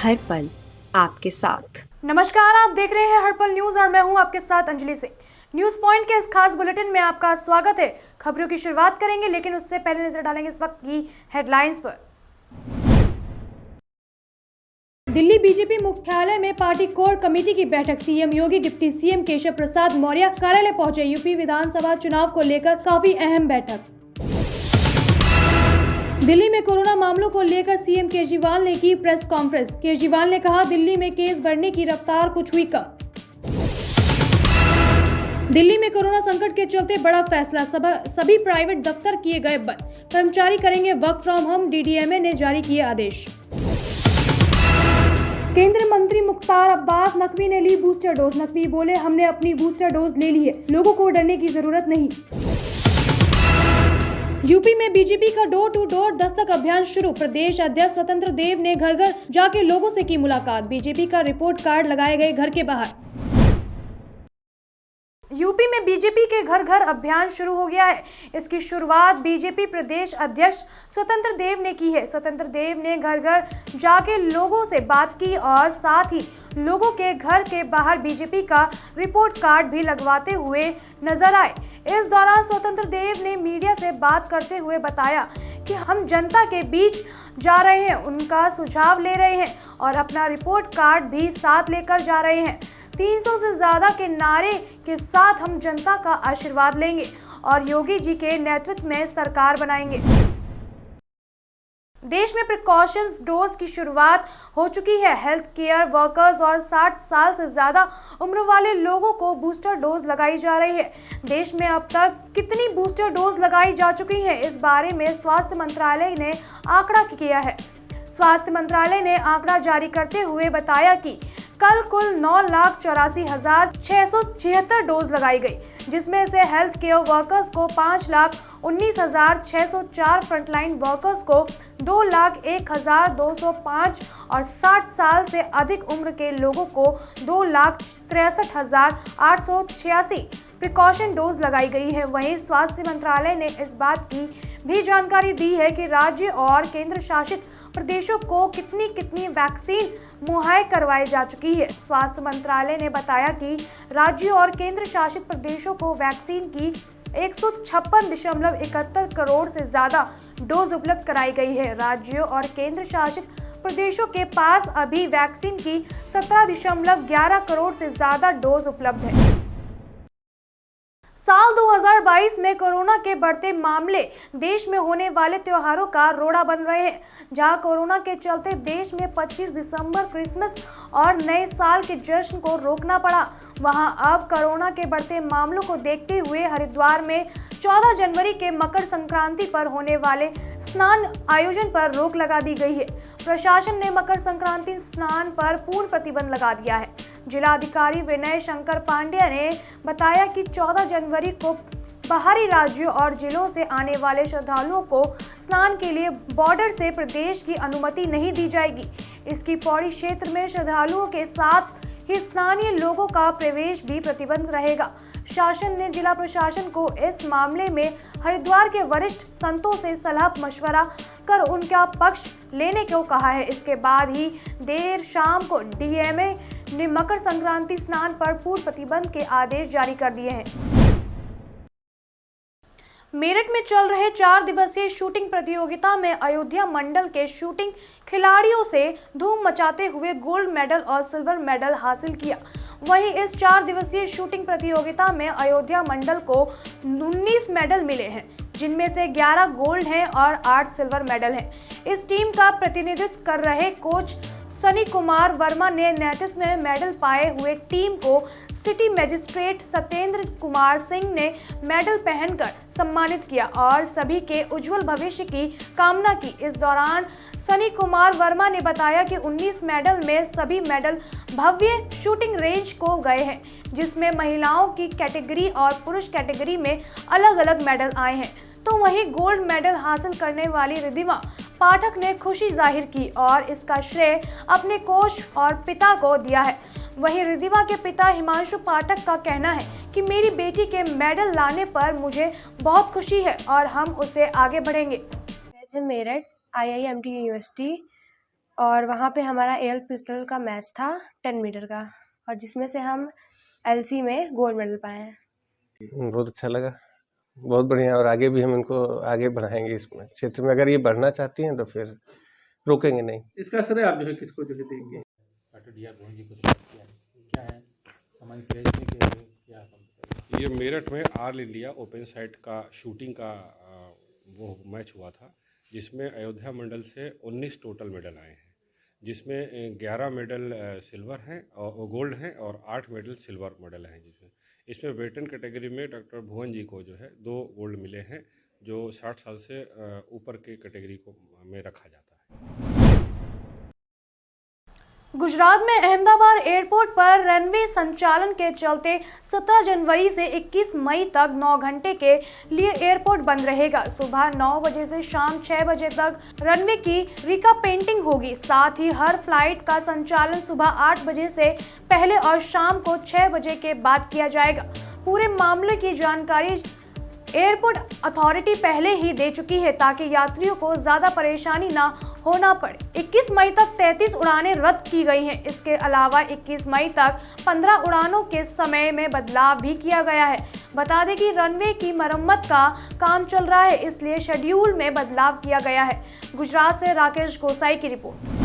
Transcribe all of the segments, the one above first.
हर पल आपके साथ। नमस्कार, आप देख रहे हैं हर पल न्यूज और मैं हूं आपके साथ अंजलि सिंह। न्यूज पॉइंट के इस खास बुलेटिन में आपका स्वागत है। खबरों की शुरुआत करेंगे, लेकिन उससे पहले नजर डालेंगे इस वक्त की हेडलाइंस पर। दिल्ली बीजेपी मुख्यालय में पार्टी कोर कमेटी की बैठक। सीएम योगी डिप्टी सीएम केशव प्रसाद मौर्य कार्यालय पहुंचे। यूपी विधानसभा चुनाव को लेकर काफी अहम बैठक। दिल्ली में कोरोना मामलों को लेकर सीएम केजरीवाल ने की प्रेस कॉन्फ्रेंस। केजरीवाल ने कहा, दिल्ली में केस बढ़ने की रफ्तार कुछ हुई कम। दिल्ली में कोरोना संकट के चलते बड़ा फैसला, सभी प्राइवेट दफ्तर किए गए बंद। कर्मचारी करेंगे वर्क फ्रॉम होम, डीडीएमए ने जारी किए आदेश। केंद्रीय मंत्री मुख्तार अब्बास नकवी ने ली बूस्टर डोज। नकवी बोले, हमने अपनी बूस्टर डोज ले ली है, लोगों को डरने की जरूरत नहीं। यूपी में बीजेपी का डोर टू डोर दस्तक अभियान शुरू। प्रदेश अध्यक्ष स्वतंत्र देव ने घर घर जाके लोगों से की मुलाकात। बीजेपी का रिपोर्ट कार्ड लगाए गए घर के बाहर। यूपी में बीजेपी के घर घर अभियान शुरू हो गया है। इसकी शुरुआत बीजेपी प्रदेश अध्यक्ष स्वतंत्र देव ने की है। स्वतंत्र देव ने घर घर जाके लोगों से बात की और साथ ही लोगों के घर के बाहर बीजेपी का रिपोर्ट कार्ड भी लगवाते हुए नजर आए। इस दौरान स्वतंत्र देव ने मीडिया से बात करते हुए बताया कि हम जनता के बीच जा रहे हैं, उनका सुझाव ले रहे हैं और अपना रिपोर्ट कार्ड भी साथ लेकर जा रहे हैं। 300 से ज्यादा के नारे के साथ हम जनता का आशीर्वाद लेंगे और योगी जी के नेतृत्व में सरकार बनाएंगे। देश में प्रिकॉशंस डोज की शुरुआत हो चुकी है। हेल्थ केयर वर्कर्स और 60 साल से ज्यादा उम्र वाले लोगों को बूस्टर डोज लगाई जा रही है। देश में अब तक कितनी बूस्टर डोज लगाई जा चुकी है, इस बारे में स्वास्थ्य मंत्रालय ने आंकड़ा किया है। स्वास्थ्य मंत्रालय ने आंकड़ा जारी करते हुए बताया कि कल कुल 9,84,676 डोज लगाई गई, जिसमें से हेल्थ केयर वर्कर्स को 5,19,604, फ्रंटलाइन वर्कर्स को 2,01,205 और 60 साल से अधिक उम्र के लोगों को 2,63,886 प्रिकॉशन डोज लगाई गई है। वहीं स्वास्थ्य मंत्रालय ने इस बात की भी जानकारी दी है कि राज्य और केंद्र शासित प्रदेशों को कितनी वैक्सीन मुहैया करवाई जा चुकी है। स्वास्थ्य मंत्रालय ने बताया कि राज्यों और केंद्र शासित प्रदेशों को वैक्सीन की 156.71 करोड़ से ज्यादा डोज उपलब्ध कराई गई है। राज्यों और केंद्र शासित प्रदेशों के पास अभी वैक्सीन की 17.11 करोड़ से ज्यादा डोज उपलब्ध है। साल 2022 में कोरोना के बढ़ते मामले देश में होने वाले त्योहारों का रोड़ा बन रहे हैं। जहां कोरोना के चलते देश में 25 दिसंबर क्रिसमस और नए साल के जश्न को रोकना पड़ा, वहां अब कोरोना के बढ़ते मामलों को देखते हुए हरिद्वार में 14 जनवरी के मकर संक्रांति पर होने वाले स्नान आयोजन पर रोक लगा दी गई है। प्रशासन ने मकर संक्रांति स्नान पर पूर्ण प्रतिबंध लगा दिया है। जिलाधिकारी विनय शंकर पांड्या ने बताया कि 14 जनवरी को बाहरी राज्यों और जिलों से आने वाले श्रद्धालुओं को स्नान के लिए बॉर्डर से प्रदेश की अनुमति नहीं दी जाएगी। इसकी पौड़ी क्षेत्र में श्रद्धालुओं के साथ ही स्थानीय लोगों का प्रवेश भी प्रतिबंध रहेगा। शासन ने जिला प्रशासन को इस मामले में हरिद्वार के वरिष्ठ संतों से सलाह मशवरा कर उनका पक्ष लेने को कहा है। इसके बाद ही देर शाम को डीएमए ने मकर संक्रांति स्नान पर पूर्ण प्रतिबंध के आदेश जारी कर दिए हैं। मेरठ में चल रहे 4 दिवसीय शूटिंग प्रतियोगिता में अयोध्या मंडल के शूटिंग खिलाड़ियों से धूम मचाते हुए गोल्ड मेडल और सिल्वर मेडल हासिल किया। वहीं इस 4 दिवसीय शूटिंग प्रतियोगिता में अयोध्या मंडल को 19 मेडल मिले हैं, जिनमें से 11 गोल्ड हैं और 8 सिल्वर मेडल हैं। इस टीम का प्रतिनिधित्व कर रहे कोच सनी कुमार वर्मा ने नेतृत्व में मेडल पाए हुए टीम को सिटी मजिस्ट्रेट सत्येंद्र कुमार सिंह ने मेडल पहनकर सम्मानित किया और सभी के उज्जवल भविष्य की कामना की। इस दौरान सनी कुमार वर्मा ने बताया कि 19 मेडल में सभी मेडल भव्य शूटिंग रेंज को गए हैं, जिसमें महिलाओं की कैटेगरी और पुरुष कैटेगरी में अलग अलग मेडल आए हैं। तो वहीं गोल्ड मेडल हासिल करने वाली रिद्धिमा पाठक ने खुशी जाहिर की और इसका श्रेय अपने कोच और पिता को दिया है। वहीं रिद्धिमा के पिता हिमांशु पाठक का कहना है कि मेरी बेटी के मेडल लाने पर मुझे बहुत खुशी है और हम उसे आगे बढ़ेंगे। मेरठ IIMT यूनिवर्सिटी और वहाँ पे हमारा एयर पिस्टल का मैच था 10 मीटर का, और जिसमें से हम एलसी में गोल्ड मेडल पाए हैं। बहुत अच्छा लगा, बहुत बढ़िया। और आगे भी हम इनको आगे बढ़ाएंगे इस क्षेत्र में। अगर ये बढ़ना चाहती हैं तो फिर रोकेंगे नहीं। इसका श्रेय आप जो है किसको जो है देंगे? डॉक्टर डी आर भुवन जी को क्या है सामान खरीदने के लिए क्या? ये मेरठ में ऑल इंडिया ओपन साइट का शूटिंग का वो मैच हुआ था, जिसमें अयोध्या मंडल से 19 टोटल मेडल आए हैं, जिसमें 11 मेडल सिल्वर हैं और गोल्ड हैं और 8 मेडल सिल्वर मेडल हैं। इसमें वेटरन कैटेगरी में डॉक्टर भुवन जी को जो है 2 गोल्ड मिले हैं, जो 60 साल से ऊपर के कैटेगरी को में रखा जाता है। गुजरात में अहमदाबाद एयरपोर्ट पर रनवे संचालन के चलते 17 जनवरी से 21 मई तक 9 घंटे के लिए एयरपोर्ट बंद रहेगा। सुबह 9 बजे से शाम 6 बजे तक रनवे की रिका पेंटिंग होगी। साथ ही हर फ्लाइट का संचालन सुबह 8 बजे से पहले और शाम को 6 बजे के बाद किया जाएगा। पूरे मामले की जानकारी एयरपोर्ट अथॉरिटी पहले ही दे चुकी है ताकि यात्रियों को ज़्यादा परेशानी ना होना पड़े। 21 मई तक 33 उड़ानें रद्द की गई हैं। इसके अलावा 21 मई तक 15 उड़ानों के समय में बदलाव भी किया गया है। बता दें कि रनवे की मरम्मत का काम चल रहा है, इसलिए शेड्यूल में बदलाव किया गया है। गुजरात से राकेश गोसाई की रिपोर्ट।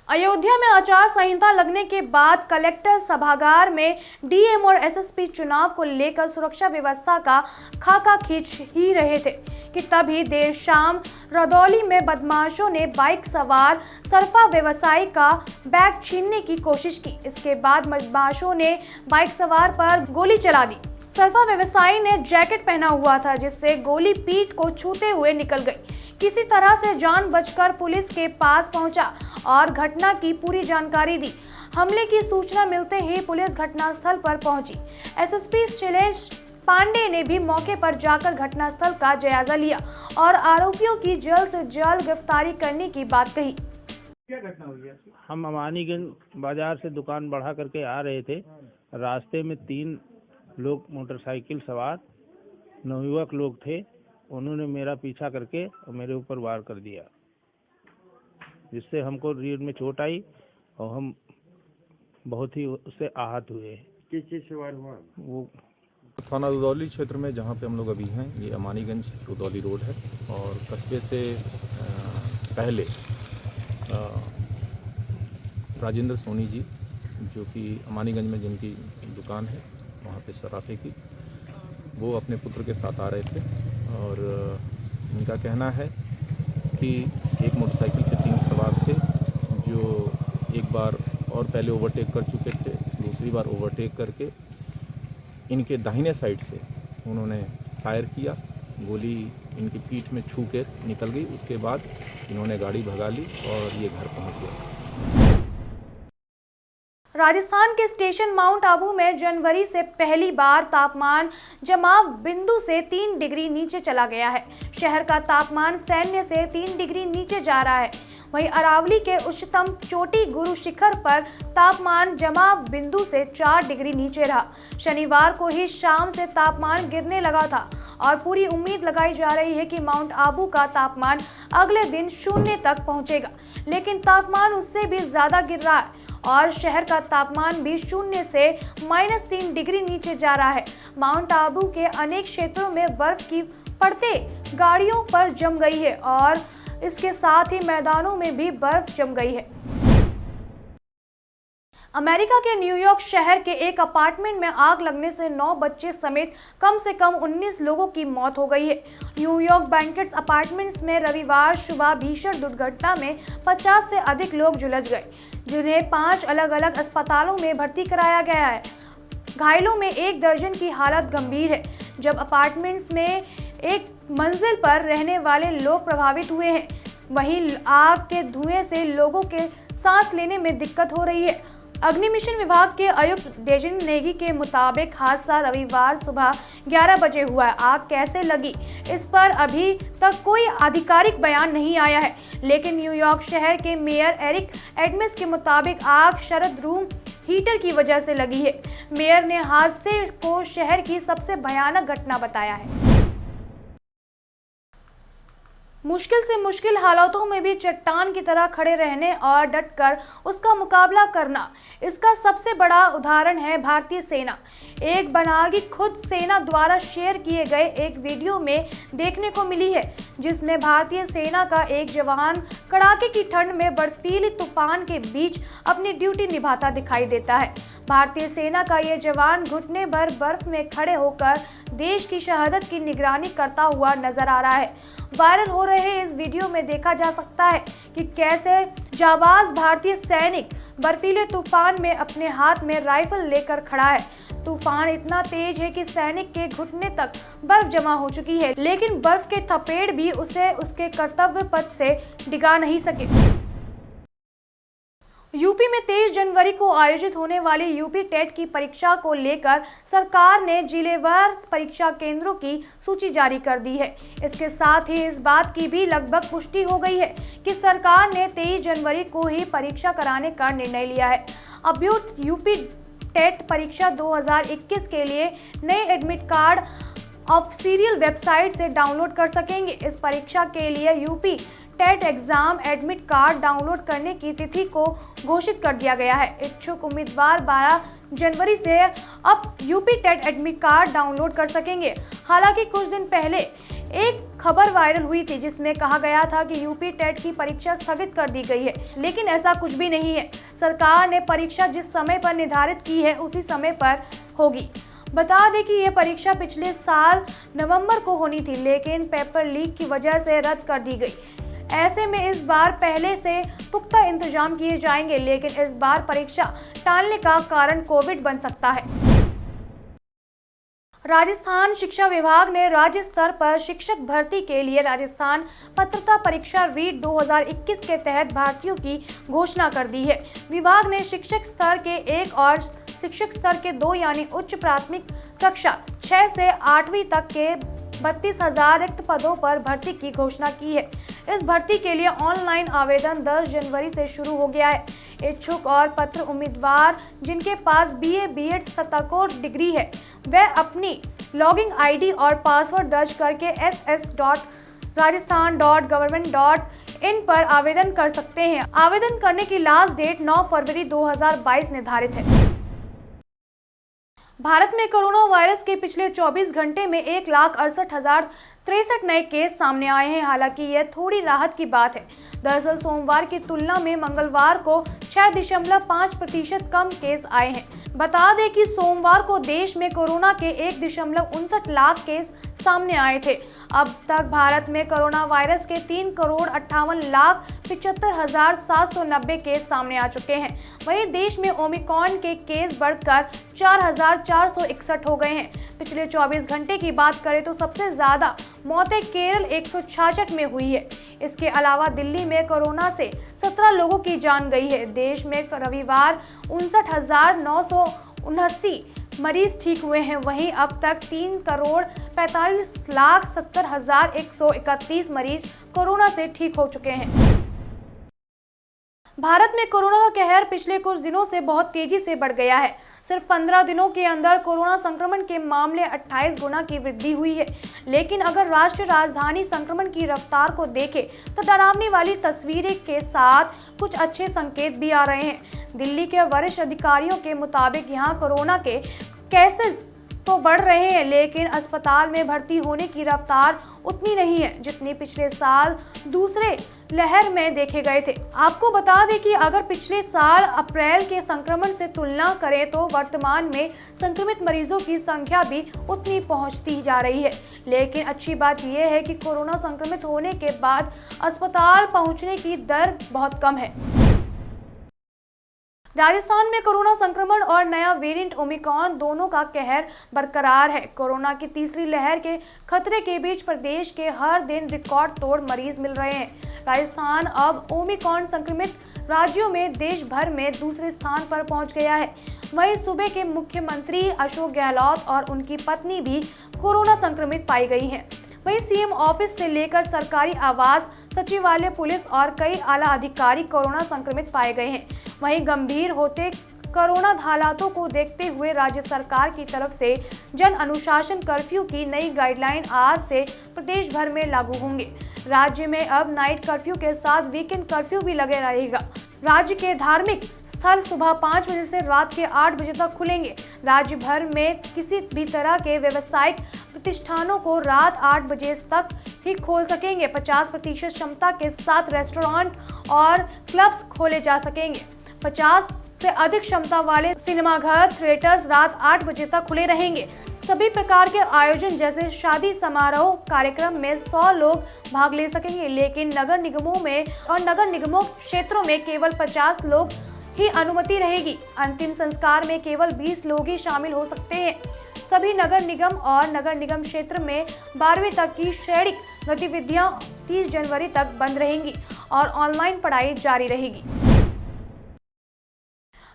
अयोध्या में आचार संहिता लगने के बाद कलेक्टर सभागार में डीएम और एसएसपी चुनाव को लेकर सुरक्षा व्यवस्था का खाका खींच ही रहे थे कि तभी देर शाम रदौली में बदमाशों ने बाइक सवार सरफा व्यवसायी का बैग छीनने की कोशिश की। इसके बाद बदमाशों ने बाइक सवार पर गोली चला दी। सरफा व्यवसायी ने जैकेट पहना हुआ था, जिससे गोली पीठ को छूते हुए निकल गई। किसी तरह से जान बचकर पुलिस के पास पहुंचा और घटना की पूरी जानकारी दी। हमले की सूचना मिलते ही पुलिस घटनास्थल पर पहुंची। एसएसपी शैलेश पांडे ने भी मौके पर जाकर घटनास्थल का जायजा लिया और आरोपियों की जल्द से जल्द गिरफ्तारी करने की बात कही। क्या घटना हुई है? हम अमानीगंज बाजार से दुकान बढ़ा करके आ रहे थे। रास्ते में 3 लोग मोटरसाइकिल सवार नवयुवक लोग थे। उन्होंने मेरा पीछा करके और मेरे ऊपर वार कर दिया, जिससे हमको रीढ़ में चोट आई और हम बहुत ही उससे आहत हुए। किस चीज़ से वार हुआ? वो थाना रुदौली क्षेत्र में जहाँ पे हम लोग अभी हैं, ये अमानीगंज रुदौली रोड है और कस्बे से पहले राजेंद्र सोनी जी, जो कि अमानीगंज में जिनकी दुकान है वहाँ पे सराफे की, वो अपने पुत्र के साथ आ रहे थे और इनका कहना है कि एक मोटरसाइकिल पे 3 सवार थे, जो एक बार और पहले ओवरटेक कर चुके थे। दूसरी बार ओवरटेक करके इनके दाहिने साइड से उन्होंने फायर किया। गोली इनकी पीठ में छू के निकल गई। उसके बाद इन्होंने गाड़ी भगा ली और ये घर पहुंच गए। राजस्थान के स्टेशन माउंट आबू में जनवरी से पहली बार तापमान जमाव बिंदु से 3 डिग्री नीचे चला गया है। शहर का तापमान शून्य से 3 डिग्री नीचे जा रहा है। वहीं अरावली के उच्चतम चोटी गुरु शिखर पर तापमान जमाव बिंदु से 4 डिग्री नीचे रहा। शनिवार को ही शाम से तापमान गिरने लगा था और पूरी उम्मीद लगाई जा रही है कि माउंट आबू का तापमान अगले दिन 0 तक पहुंचेगा, लेकिन तापमान उससे भी ज्यादा गिर रहा है और शहर का तापमान भी 0 से -3 डिग्री नीचे जा रहा है। माउंट आबू के अनेक क्षेत्रों में बर्फ की परतें गाड़ियों पर जम गई है और इसके साथ ही मैदानों में भी बर्फ जम गई है। अमेरिका के न्यूयॉर्क शहर के एक अपार्टमेंट में आग लगने से 9 बच्चे समेत कम से कम 19 लोगों की मौत हो गई है। न्यूयॉर्क बैंकेट्स अपार्टमेंट्स में रविवार सुबह भीषण दुर्घटना में 50 से अधिक लोग झुलस गए, जिन्हें 5 अलग अलग अस्पतालों में भर्ती कराया गया है। घायलों में 1 दर्जन की हालत गंभीर है, जब अपार्टमेंट्स में एक मंजिल पर रहने वाले लोग प्रभावित हुए हैं। वहीं आग के धुएं से लोगों के सांस लेने में दिक्कत हो रही है। अग्निशमन विभाग के आयुक्त डेजिन नेगी के मुताबिक हादसा रविवार सुबह 11 बजे हुआ है। आग कैसे लगी, इस पर अभी तक कोई आधिकारिक बयान नहीं आया है, लेकिन न्यूयॉर्क शहर के मेयर एरिक एडम्स के मुताबिक आग शरद रूम हीटर की वजह से लगी है। मेयर ने हादसे को शहर की सबसे भयानक घटना बताया है। मुश्किल से मुश्किल हालातों में भी चट्टान की तरह खड़े रहने और डटकर उसका मुकाबला करना, इसका सबसे बड़ा उदाहरण है भारतीय सेना। एक बनागी खुद सेना द्वारा शेयर किए गए एक वीडियो में देखने को मिली है, जिसमें भारतीय सेना का एक जवान कड़ाके की ठंड में बर्फीली तूफान के बीच अपनी ड्यूटी निभाता दिखाई देता है। भारतीय सेना का ये जवान घुटने भर बर्फ में खड़े होकर देश की शहादत की निगरानी करता हुआ नजर आ रहा है। वायरल हो रहे इस वीडियो में देखा जा सकता है कि कैसे जाबाज भारतीय सैनिक बर्फीले तूफान में अपने हाथ में राइफल लेकर खड़ा है। तूफान इतना तेज है कि सैनिक के घुटने तक बर्फ जमा हो चुकी है, लेकिन बर्फ के थपेड़ भी उसे उसके कर्तव्य पथ से डिगा नहीं सके। यूपी में 23 जनवरी को आयोजित होने वाली यूपी टेट की परीक्षा को लेकर सरकार ने जिलेवार परीक्षा केंद्रों की सूची जारी कर दी है। इसके साथ ही इस बात की भी लगभग पुष्टि हो गई है कि सरकार ने 23 जनवरी को ही परीक्षा कराने का निर्णय लिया है। अभ्यर्थी यूपी टेट परीक्षा 2021 के लिए नए एडमिट कार्ड ऑफिशियल वेबसाइट से डाउनलोड कर सकेंगे। इस परीक्षा के लिए UP TET exam admit card download करने की तिथि को घोषित कर दिया गया है। इच्छुक उम्मीदवार 12 जनवरी से अब UP TET admit card download कर सकेंगे। हालांकि कुछ दिन पहले एक खबर वायरल हुई थी जिसमें कहा गया था कि यूपी टेट की परीक्षा स्थगित कर दी गई है, लेकिन ऐसा कुछ भी नहीं है। सरकार ने परीक्षा जिस समय पर निर्धारित की है उसी समय पर होगी। बता दें कि यह परीक्षा पिछले साल नवंबर को होनी थी, लेकिन पेपर लीक की वजह से रद्द कर दी गई। ऐसे में इस बार पहले से पुख्ता इंतजाम किए जाएंगे, लेकिन इस बार परीक्षा टालने का कारण कोविड बन सकता है। राजस्थान शिक्षा विभाग ने राज्य स्तर पर शिक्षक भर्ती के लिए राजस्थान पात्रता परीक्षा रीट 2021 के तहत भर्तियों की घोषणा कर दी है। विभाग ने शिक्षक स्तर के 1 और शिक्षक स्तर के 2 यानी उच्च प्राथमिक कक्षा 6 से 8वीं तक के 32,000 रिक्त पदों पर भर्ती की घोषणा की है। इस भर्ती के लिए ऑनलाइन आवेदन 10 जनवरी से शुरू हो गया है। इच्छुक और पात्र उम्मीदवार जिनके पास BA BEd स्नातकोत्तर डिग्री है, वह अपनी लॉगिन ID और पासवर्ड दर्ज करके ss.rajasthan.government.in पर आवेदन कर सकते हैं। आवेदन करने की लास्ट डेट 9 फरवरी 2022 निर्धारित है। भारत में कोरोना वायरस के पिछले 24 घंटे में 1,68,063 नए केस सामने आए हैं। हालांकि यह थोड़ी राहत की बात है। दरअसल सोमवार की तुलना में मंगलवार को 6.5% कम केस आए हैं। बता दें कि सोमवार को देश में कोरोना के 1.59 लाख केस सामने आए थे। अब तक भारत में कोरोना वायरस के 3,58,75,790 केस सामने आ चुके हैं। वहीं देश में ओमिक्रॉन के केस बढ़कर 4,461 हो गए हैं। पिछले 24 घंटे की बात करें तो सबसे ज्यादा मौतें केरल 166 में हुई है। इसके अलावा दिल्ली में कोरोना से 17 लोगों की जान गई है। देश में रविवार 59,979 मरीज ठीक हुए हैं। वहीं अब तक 3,45,70,131 मरीज कोरोना से ठीक हो चुके हैं। भारत में कोरोना का कहर पिछले कुछ दिनों से बहुत तेजी से बढ़ गया है। सिर्फ 15 दिनों के अंदर कोरोना संक्रमण के मामले 28 गुना की वृद्धि हुई है। लेकिन अगर राष्ट्रीय राजधानी संक्रमण की रफ्तार को देखें तो डरावनी वाली तस्वीरें के साथ कुछ अच्छे संकेत भी आ रहे हैं। दिल्ली के वरिष्ठ अधिकारियों के मुताबिक यहां कोरोना के केसेस तो बढ़ रहे हैं, लेकिन अस्पताल में भर्ती होने की रफ्तार उतनी नहीं है जितनी पिछले साल दूसरे लहर में देखे गए थे। आपको बता दें कि अगर पिछले साल अप्रैल के संक्रमण से तुलना करें तो वर्तमान में संक्रमित मरीजों की संख्या भी उतनी पहुंचती जा रही है। लेकिन अच्छी बात यह है कि कोरोना संक्रमित होने के बाद अस्पताल पहुंचने की दर बहुत कम है। राजस्थान में कोरोना संक्रमण और नया वेरिएंट ओमिक्रॉन दोनों का कहर बरकरार है। कोरोना की तीसरी लहर के खतरे के बीच प्रदेश के हर दिन रिकॉर्ड तोड़ मरीज मिल रहे हैं। राजस्थान अब ओमिक्रॉन संक्रमित राज्यों में देश भर में दूसरे स्थान पर पहुंच गया है। वहीं सूबे के मुख्यमंत्री अशोक गहलोत और उनकी पत्नी भी कोरोना संक्रमित पाई गई हैं। वहीं सीएम ऑफिस से लेकर सरकारी आवास, सचिवालय, पुलिस और कई आला अधिकारी कोरोना संक्रमित पाए गए हैं। वहीं गंभीर होते कोरोना हालातों को देखते हुए राज्य सरकार की तरफ से जन अनुशासन कर्फ्यू की नई गाइडलाइन आज से प्रदेश भर में लागू होंगे। राज्य में अब नाइट कर्फ्यू के साथ वीकेंड कर्फ्यू भी लगे रहेगा। राज्य के धार्मिक स्थल सुबह 5 बजे से रात के 8 बजे तक खुलेंगे। राज्य भर में किसी भी तरह के व्यावसायिक प्रतिष्ठानों को रात 8 बजे तक ही खोल सकेंगे। 50% क्षमता के साथ रेस्टोरेंट और क्लब्स खोले जा सकेंगे। 50 से अधिक क्षमता वाले सिनेमाघर, थिएटर्स रात 8 बजे तक खुले रहेंगे। सभी प्रकार के आयोजन जैसे शादी समारोह कार्यक्रम में 100 लोग भाग ले सकेंगे, लेकिन नगर निगमों में और नगर निगमों क्षेत्रों में केवल 50 लोग ही अनुमति रहेगी। अंतिम संस्कार में केवल 20 लोग ही शामिल हो सकते हैं। सभी नगर निगम और नगर निगम क्षेत्र में 12वीं तक की शैक्षिक गतिविधियां 30 जनवरी तक बंद रहेंगी और ऑनलाइन पढ़ाई जारी रहेगी।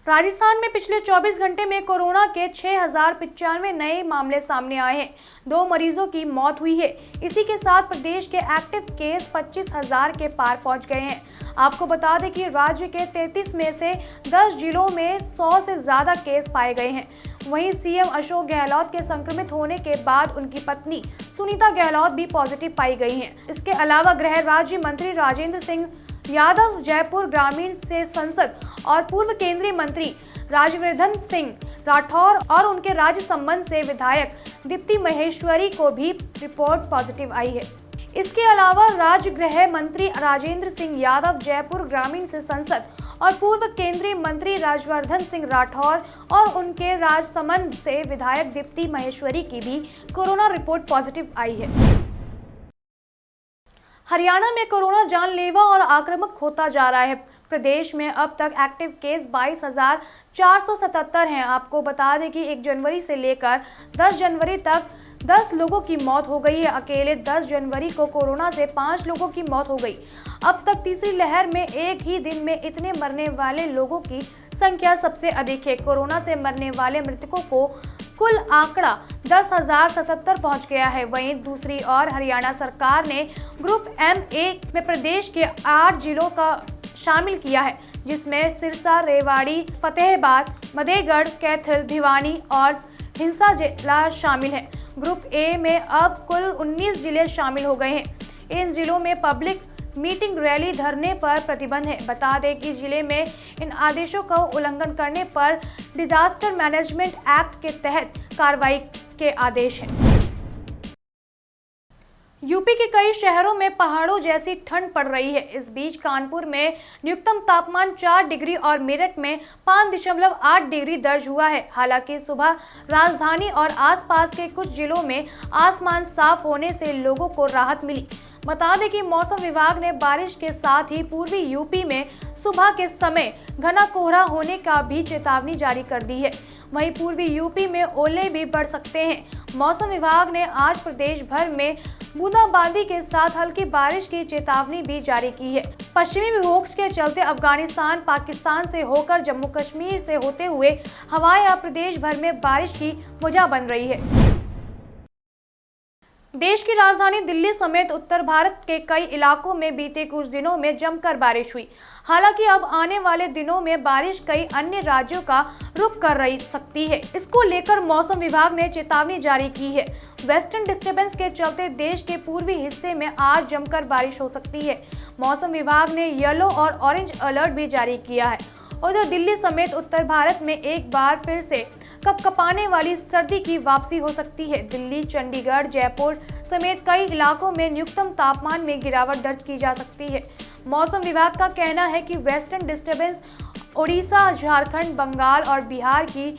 राजस्थान में पिछले 24 घंटे में कोरोना के 6095 नए मामले सामने आए हैं। 2 मरीजों की मौत हुई है। इसी के साथ प्रदेश के एक्टिव केस 25,000 के पार पहुंच गए हैं। आपको बता दें कि राज्य के 33 में से 10 जिलों में 100 से ज्यादा केस पाए गए हैं। वहीं सीएम अशोक गहलोत के संक्रमित होने के बाद उनकी पत्नी सुनीता गहलोत भी पॉजिटिव पाई गई हैं। इसके अलावा गृह राज्य मंत्री राजेंद्र सिंह यादव जयपुर ग्रामीण से सांसद और पूर्व केंद्रीय मंत्री राज्यवर्धन सिंह राठौर और उनके राज्य संबंध से विधायक दीप्ति महेश्वरी को भी रिपोर्ट पॉजिटिव आई है। इसके अलावा राज्य गृह मंत्री राजेंद्र सिंह यादव जयपुर ग्रामीण से सांसद और पूर्व केंद्रीय मंत्री राज्यवर्धन सिंह राठौर और उनके राज्य संबंध से विधायक दीप्ति महेश्वरी की भी कोरोना रिपोर्ट पॉजिटिव आई है। हरियाणा में कोरोना जानलेवा और आक्रामक होता जा रहा है। प्रदेश में अब तक एक्टिव केस 22,477 हैं। आपको बता दें कि 1 जनवरी से लेकर 10 जनवरी तक 10 लोगों की मौत हो गई है। अकेले 10 जनवरी को कोरोना से 5 लोगों की मौत हो गई। अब तक तीसरी लहर में एक ही दिन में इतने मरने वाले लोगों की संख्या सबसे अधिक है। कोरोना से मरने वाले मृतकों को कुल आंकड़ा 10,077 पहुंच गया है। वहीं दूसरी ओर हरियाणा सरकार ने ग्रुप MA में प्रदेश के 8 जिलों का शामिल किया है, जिसमें सिरसा, रेवाड़ी, फतेहाबाद, मदेगढ़, कैथल, भिवानी और हिंसा जिला शामिल है। ग्रुप A में अब कुल 19 जिले शामिल हो गए हैं। इन जिलों में पब्लिक मीटिंग, रैली, धरने पर प्रतिबंध है। बता दें कि जिले में इन आदेशों का उल्लंघन करने पर डिजास्टर मैनेजमेंट एक्ट के तहत कार्रवाई के आदेश हैं। यूपी के कई शहरों में पहाड़ों जैसी ठंड पड़ रही है। इस बीच कानपुर में न्यूनतम तापमान 4 डिग्री और मेरठ में 5.8 डिग्री दर्ज हुआ है। हालांकि सुबह राजधानी और आसपास के कुछ जिलों में आसमान साफ होने से लोगों को राहत मिली। बता दें कि मौसम विभाग ने बारिश के साथ ही पूर्वी यूपी में सुबह के समय घना कोहरा होने का भी चेतावनी जारी कर दी है। वहीं पूर्वी यूपी में ओले भी बढ़ सकते हैं। मौसम विभाग ने आज प्रदेश भर में बूंदाबांदी के साथ हल्की बारिश की चेतावनी भी जारी की है। पश्चिमी विक्षोभ के चलते अफगानिस्तान, पाकिस्तान से होकर जम्मू कश्मीर से होते हुए हवाएं अब प्रदेश भर में बारिश की वजह बन रही है। देश की राजधानी दिल्ली समेत उत्तर भारत के कई इलाकों में बीते कुछ दिनों में जमकर बारिश हुई। हालांकि अब आने वाले दिनों में बारिश कई अन्य राज्यों का रुख कर रही सकती है। इसको लेकर मौसम विभाग ने चेतावनी जारी की है। वेस्टर्न डिस्टर्बेंस के चलते देश के पूर्वी हिस्से में आज जमकर बारिश हो सकती है। मौसम विभाग ने येलो और ऑरेंज अलर्ट भी जारी किया है। उधर दिल्ली समेत उत्तर भारत में एक बार फिर से कपकपाने वाली सर्दी की वापसी हो सकती है। दिल्ली, चंडीगढ़, जयपुर समेत कई इलाकों में न्यूनतम तापमान में गिरावट दर्ज की जा सकती है। मौसम विभाग का कहना है कि वेस्टर्न डिस्टर्बेंस उड़ीसा, झारखंड, बंगाल और बिहार की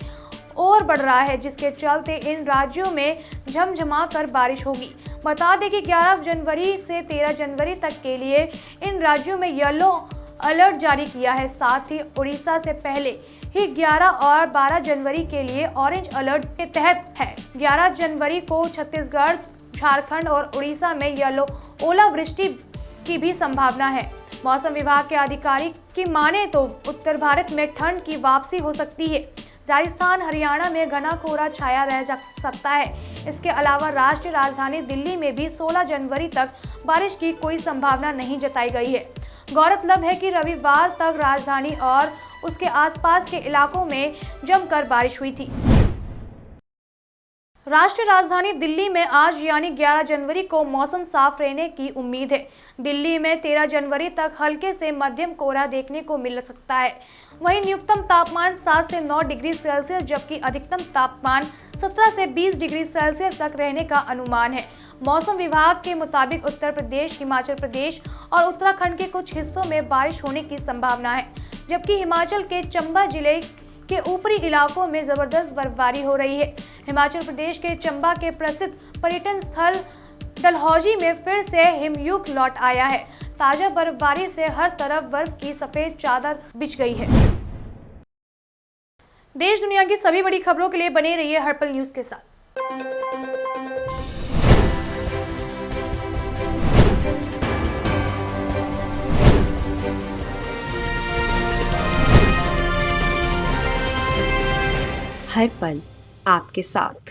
ओर बढ़ रहा है, जिसके चलते इन राज्यों में झमझमाकर बारिश होगी। बता दें कि 11 जनवरी से 13 जनवरी तक के लिए इन राज्यों में येलो अलर्ट जारी किया है। साथ ही उड़ीसा से पहले ही 11 और 12 जनवरी के लिए ऑरेंज अलर्ट के तहत है। 11 जनवरी को छत्तीसगढ़, झारखंड और उड़ीसा में येलो ओलावृष्टि की भी संभावना है। मौसम विभाग के अधिकारी की माने तो उत्तर भारत में ठंड की वापसी हो सकती है। राजस्थान हरियाणा में घना कोहरा छाया रह सकता है। इसके अलावा राष्ट्रीय राजधानी दिल्ली में भी 16 जनवरी तक बारिश की कोई संभावना नहीं जताई गई है। गौरतलब है कि रविवार तक राजधानी और उसके आसपास के इलाकों में जमकर बारिश हुई थी। राष्ट्रीय राजधानी दिल्ली में आज यानी 11 जनवरी को मौसम साफ रहने की उम्मीद है। दिल्ली में 13 जनवरी तक हल्के से मध्यम कोहरा देखने को मिल सकता है। वहीं न्यूनतम तापमान 7 से 9 डिग्री सेल्सियस जबकि अधिकतम तापमान 17 से 20 डिग्री सेल्सियस तक रहने का अनुमान है। मौसम विभाग के मुताबिक उत्तर प्रदेश, हिमाचल प्रदेश और उत्तराखंड के कुछ हिस्सों में बारिश होने की संभावना है, जबकि हिमाचल के चंबा जिले के ऊपरी इलाकों में जबरदस्त बर्फबारी हो रही है। हिमाचल प्रदेश के चंबा के प्रसिद्ध पर्यटन स्थल डलहौजी में फिर से हिमयुग लौट आया है। ताजा बर्फबारी से हर तरफ बर्फ की सफेद चादर बिछ गई है। देश दुनिया की सभी बड़ी खबरों के लिए बने रहिए हर्पल न्यूज के साथ। हर पल आपके साथ।